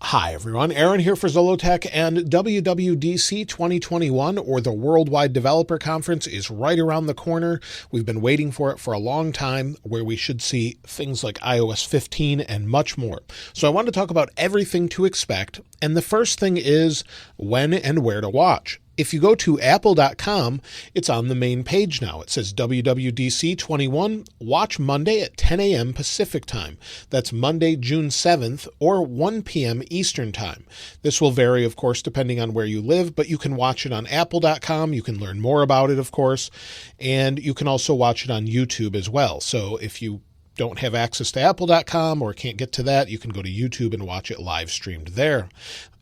Hi everyone, Aaron here for Zollotech, and WWDC 2021, or the Worldwide Developer Conference, is right around the corner. We've been waiting for it for a long time, where we should see things like iOS 15 and much more. So I want to talk about everything to expect, and the first thing is when and where to watch. If you go to apple.com, it's on the main page now. It says WWDC 21, watch Monday at 10 a.m. Pacific time. That's Monday, June 7th, or 1 p.m. Eastern time. This will vary, of course, depending on where you live, but you can watch it on apple.com. You can learn more about it, of course, and you can also watch it on YouTube as well. So if you don't have access to apple.com or can't get to that, you can go to YouTube and watch it live streamed there,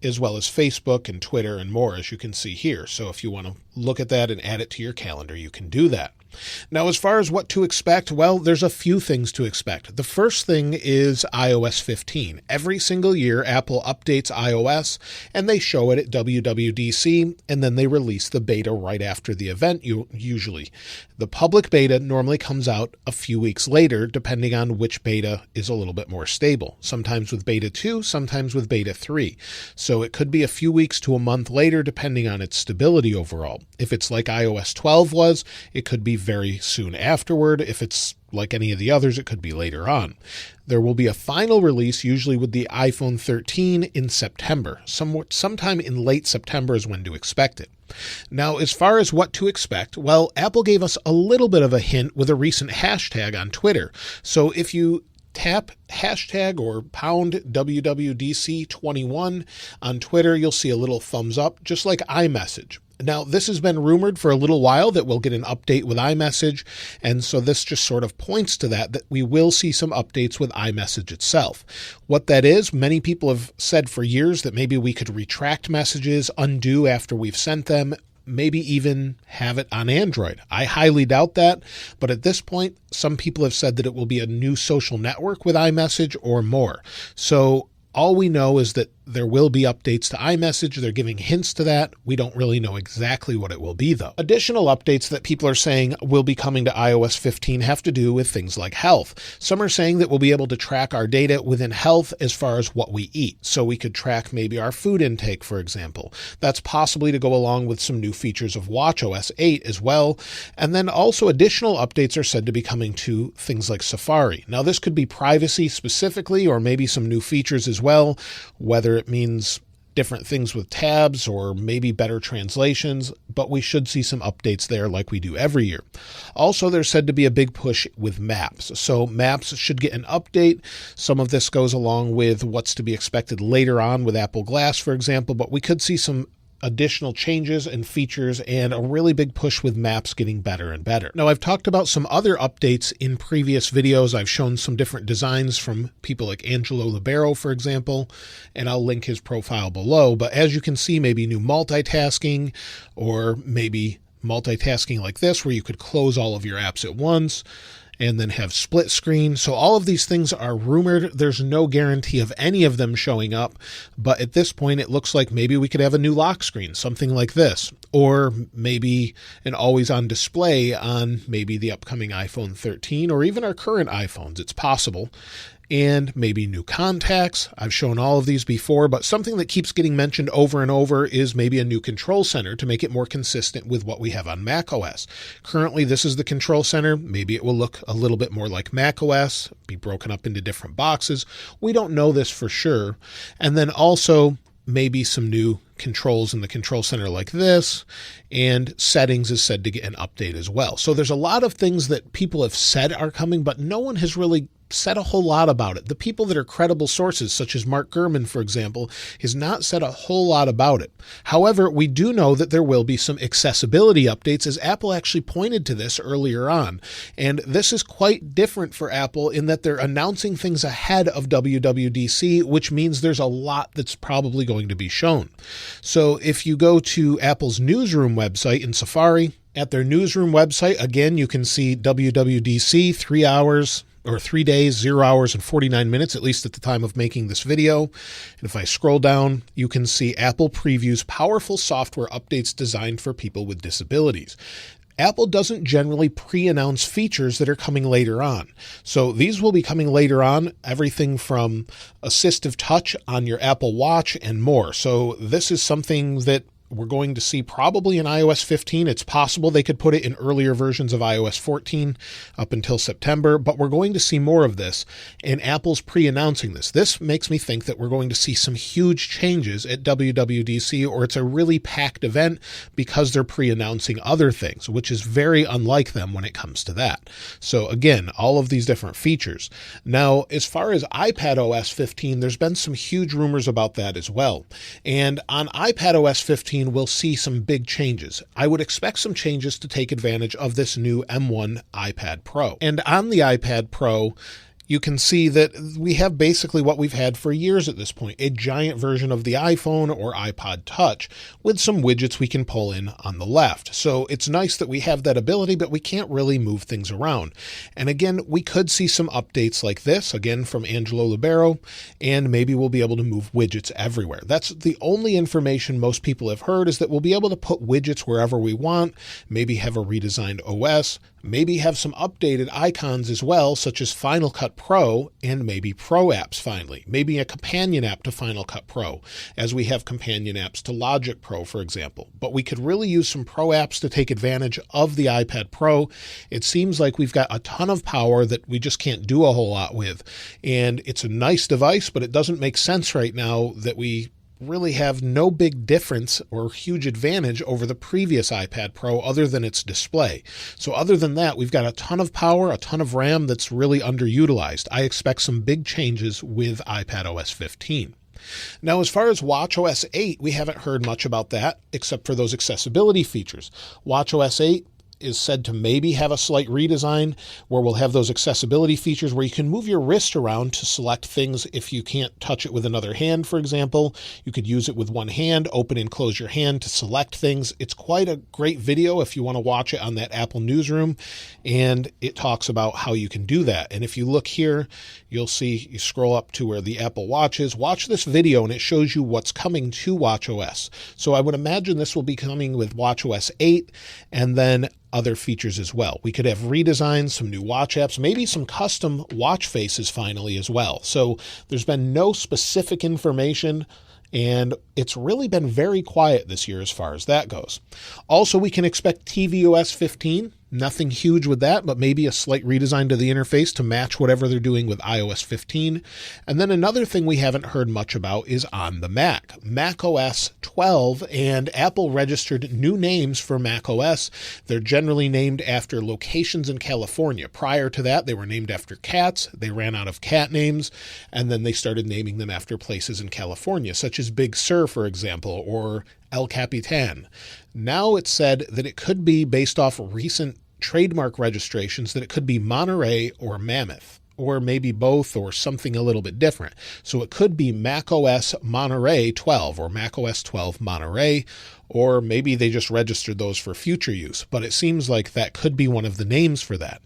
as well as Facebook and Twitter and more, as you can see here. So if you want to look at that and add it to your calendar, you can do that. Now, as far as what to expect, well, there's a few things to expect. The first thing is iOS 15. Every single year, Apple updates iOS, and they show it at WWDC, and then they release the beta right after the event, usually. The public beta normally comes out a few weeks later, depending on which beta is a little bit more stable. Sometimes with beta 2, sometimes with beta 3. So it could be a few weeks to a month later, depending on its stability overall. If it's like iOS 12 was, it could be very soon afterward. If it's like any of the others, it could be later on. There will be a final release, usually with the iPhone 13 in September. Sometime in late September is when to expect it. Now, as far as what to expect, well, Apple gave us a little bit of a hint with a recent hashtag on Twitter. So if you tap hashtag or pound WWDC21 on Twitter, you'll see a little thumbs up, just like iMessage. Now, this has been rumored for a little while that we'll get an update with iMessage, and so this just sort of points to that we will see some updates with iMessage itself. What that is, many people have said for years that maybe we could retract messages, undo after we've sent them, maybe even have it on Android. I highly doubt that, but at this point, some people have said that it will be a new social network with iMessage or more. So all we know is that there will be updates to iMessage. They're giving hints to that. We don't really know exactly what it will be, though. Additional updates that people are saying will be coming to iOS 15 have to do with things like health. Some are saying that we'll be able to track our data within health as far as what we eat. So we could track maybe our food intake, for example. That's possibly to go along with some new features of watchOS 8 as well. And then also additional updates are said to be coming to things like Safari. Now, this could be privacy specifically, or maybe some new features as well, whether it means different things with tabs or maybe better translations, but we should see some updates there like we do every year. Also, there's said to be a big push with Maps. So Maps should get an update. Some of this goes along with what's to be expected later on with Apple Glass, for example, but we could see some additional changes and features and a really big push with Maps getting better and better. Now, I've talked about some other updates in previous videos. I've shown some different designs from people like Angelo Libero, for example, and I'll link his profile below. But as you can see, maybe new multitasking, or maybe multitasking like this, where you could close all of your apps at once and then have split screen. So all of these things are rumored. There's no guarantee of any of them showing up, but at this point it looks like maybe we could have a new lock screen, something like this, or maybe an always-on display on maybe the upcoming iPhone 13 or even our current iPhones. It's possible. And maybe new contacts. I've shown all of these before, but something that keeps getting mentioned over and over is maybe a new control center to make it more consistent with what we have on macOS. Currently, this is the control center. Maybe it will look a little bit more like macOS, be broken up into different boxes. We don't know this for sure. And then also maybe some new controls in the control center like this, and settings is said to get an update as well. So there's a lot of things that people have said are coming, but no one has really said a whole lot about it. The people that are credible sources, such as Mark Gurman, for example, has not said a whole lot about it. However, we do know that there will be some accessibility updates, as Apple actually pointed to this earlier on. And this is quite different for Apple in that they're announcing things ahead of WWDC, which means there's a lot that's probably going to be shown. So if you go to Apple's newsroom website in Safari, at their newsroom website, again, you can see WWDC 3 days, 0 hours and 49 minutes, at least at the time of making this video. And if I scroll down, you can see Apple previews powerful software updates designed for people with disabilities. Apple doesn't generally pre-announce features that are coming later on. So these will be coming later on, everything from assistive touch on your Apple Watch and more. So this is something that we're going to see probably in iOS 15. It's possible they could put it in earlier versions of iOS 14 up until September, but we're going to see more of this, and Apple's pre-announcing this. This makes me think that we're going to see some huge changes at WWDC, or it's a really packed event because they're pre-announcing other things, which is very unlike them when it comes to that. So again, all of these different features. Now, as far as iPadOS 15, there's been some huge rumors about that as well. And on iPadOS 15, we'll see some big changes. I would expect some changes to take advantage of this new M1 iPad Pro. And on the iPad Pro, you can see that we have basically what we've had for years at this point, a giant version of the iPhone or iPod Touch with some widgets we can pull in on the left. So it's nice that we have that ability, but we can't really move things around. And again, we could see some updates like this, again from Angelo Libero, and maybe we'll be able to move widgets everywhere. That's the only information most people have heard, is that we'll be able to put widgets wherever we want, maybe have a redesigned OS, maybe have some updated icons as well, such as Final Cut Pro and maybe Pro apps finally. Maybe a companion app to Final Cut Pro, as we have companion apps to Logic Pro, for example. But we could really use some Pro apps to take advantage of the iPad Pro. It seems like we've got a ton of power that we just can't do a whole lot with. And it's a nice device, but it doesn't make sense right now that we really have no big difference or huge advantage over the previous iPad Pro other than its display. So other than that, we've got a ton of power, a ton of RAM that's really underutilized. I expect some big changes with iPadOS 15. Now, as far as watchOS 8, we haven't heard much about that except for those accessibility features. watchOS 8 is said to maybe have a slight redesign where we'll have those accessibility features where you can move your wrist around to select things if you can't touch it with another hand, for example. You could use it with one hand, open and close your hand to select things. It's quite a great video if you want to watch it on that Apple Newsroom, and it talks about how you can do that. And if you look here, you'll see, you scroll up to where the Apple Watch is, watch this video and it shows you what's coming to watchOS. So I would imagine this will be coming with watchOS 8 and then other features as well. We could have redesigns, some new watch apps, maybe some custom watch faces finally as well. So there's been no specific information, and it's really been very quiet this year as far as that goes. Also, we can expect tvOS 15. Nothing huge with that, but maybe a slight redesign to the interface to match whatever they're doing with iOS 15. And then another thing we haven't heard much about is on the Mac. macOS 12, and Apple registered new names for macOS. They're generally named after locations in California. Prior to that, they were named after cats. They ran out of cat names, and then they started naming them after places in California, such as Big Sur, for example, or El Capitan. Now it's said that it could be based off recent trademark registrations, that it could be Monterey or Mammoth, or maybe both, or something a little bit different. So it could be macOS Monterey 12 or macOS 12 Monterey, or maybe they just registered those for future use. But it seems like that could be one of the names for that.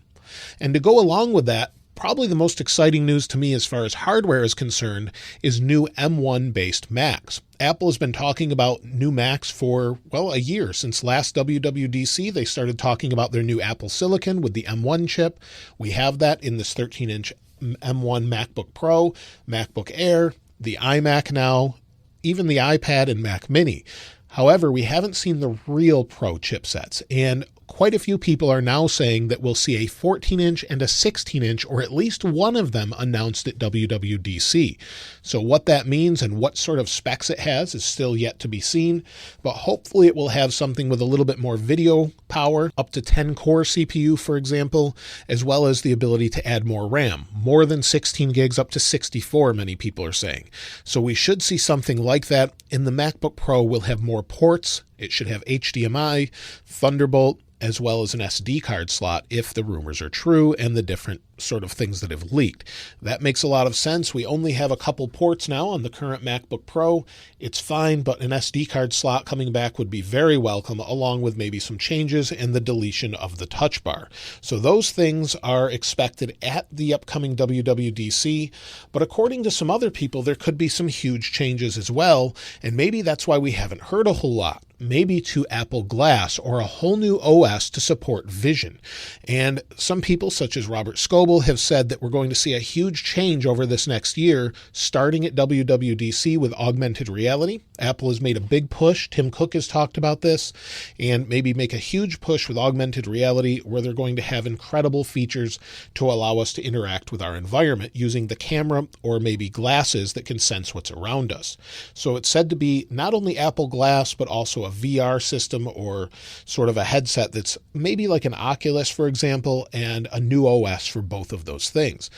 And to go along with that, probably the most exciting news to me as far as hardware is concerned is new M1-based Macs. Apple has been talking about new Macs for, well, a year. Since last WWDC, they started talking about their new Apple Silicon with the M1 chip. We have that in this 13-inch M1 MacBook Pro, MacBook Air, the iMac now, even the iPad and Mac Mini. However, we haven't seen the real Pro chipsets, and quite a few people are now saying that we'll see a 14-inch and a 16-inch, or at least one of them, announced at WWDC. So what that means and what sort of specs it has is still yet to be seen, but hopefully it will have something with a little bit more video power, up to 10-core CPU, for example, as well as the ability to add more RAM, more than 16 gigs, up to 64, many people are saying. So we should see something like that. In the MacBook Pro, we'll have more ports. It should have HDMI, Thunderbolt, as well as an SD card slot if the rumors are true and the different sort of things that have leaked. That makes a lot of sense. We only have a couple ports now on the current MacBook Pro. It's fine, but an SD card slot coming back would be very welcome, along with maybe some changes and the deletion of the touch bar. So those things are expected at the upcoming WWDC, but according to some other people, there could be some huge changes as well, and maybe that's why we haven't heard a whole lot. Maybe to Apple Glass or a whole new OS to support vision. And some people, such as Robert Scoble, have said that we're going to see a huge change over this next year, starting at WWDC with augmented reality. Apple has made a big push. Tim Cook has talked about this, and maybe make a huge push with augmented reality where they're going to have incredible features to allow us to interact with our environment using the camera or maybe glasses that can sense what's around us. So it's said to be not only Apple Glass, but also a VR system or sort of a headset that's maybe like an Oculus, for example, and a new OS for both of those things.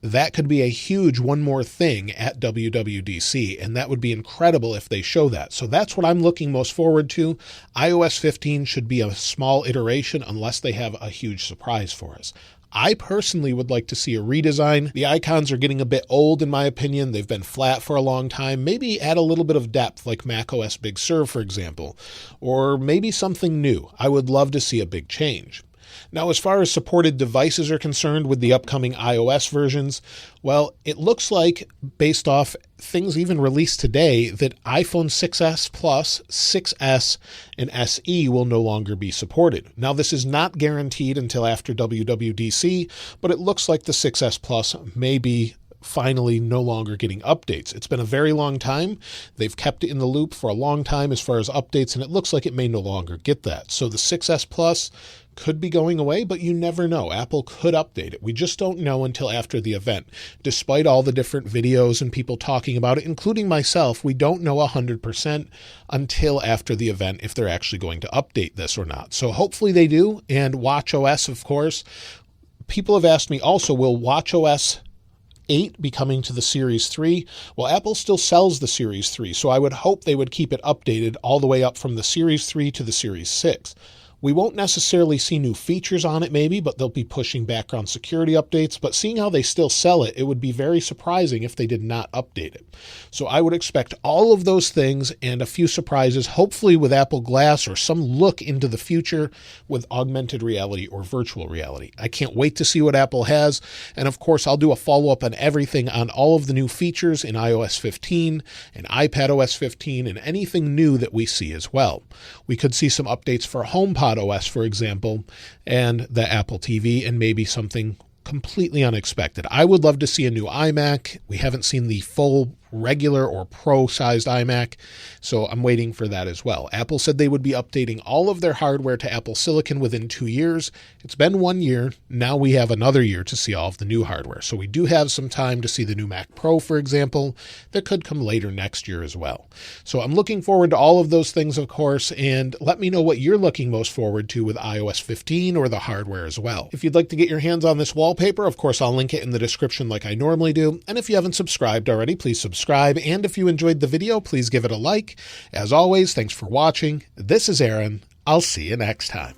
That could be a huge one more thing at WWDC, and that would be incredible if they show that. So that's what I'm looking most forward to. iOS 15 should be a small iteration unless they have a huge surprise for us. I personally would like to see a redesign. The icons are getting a bit old in my opinion. They've been flat for a long time. Maybe add a little bit of depth like macOS Big Sur, for example, or maybe something new. I would love to see a big change. Now, as far as supported devices are concerned with the upcoming iOS versions, well, it looks like, based off things even released today, that iPhone 6s Plus, 6s, and SE will no longer be supported. Now, this is not guaranteed until after WWDC, but it looks like the 6s Plus may be finally no longer getting updates. It's been a very long time. They've kept it in the loop for a long time as far as updates, and it looks like it may no longer get that. So the 6s Plus could be going away, but you never know. Apple could update it. We just don't know until after the event. Despite all the different videos and people talking about it, including myself, we don't know 100% until after the event if they're actually going to update this or not. So hopefully they do. And watchOS, of course. People have asked me also, will watchOS 8 be coming to the Series 3? Well, Apple still sells the Series 3, so I would hope they would keep it updated all the way up from the Series 3 to the Series 6. We won't necessarily see new features on it maybe, but they'll be pushing background security updates. But seeing how they still sell it, it would be very surprising if they did not update it. So I would expect all of those things and a few surprises, hopefully with Apple Glass or some look into the future with augmented reality or virtual reality. I can't wait to see what Apple has. And of course, I'll do a follow-up on everything on all of the new features in iOS 15 and iPadOS 15 and anything new that we see as well. We could see some updates for HomePod OS, for example, and the Apple TV, and maybe something completely unexpected. I would love to see a new iMac. We haven't seen the full regular or pro-sized iMac, so I'm waiting for that as well. Apple said they would be updating all of their hardware to Apple Silicon within 2 years. It's been 1 year. Now we have another year to see all of the new hardware. So we do have some time to see the new Mac Pro, for example, that could come later next year as well. So I'm looking forward to all of those things, of course, and let me know what you're looking most forward to with iOS 15 or the hardware as well. If you'd like to get your hands on this wallpaper, of course, I'll link it in the description like I normally do. And if you haven't subscribed already, please subscribe. And if you enjoyed the video, please give it a like. As always, thanks for watching. This is Aaron. I'll see you next time.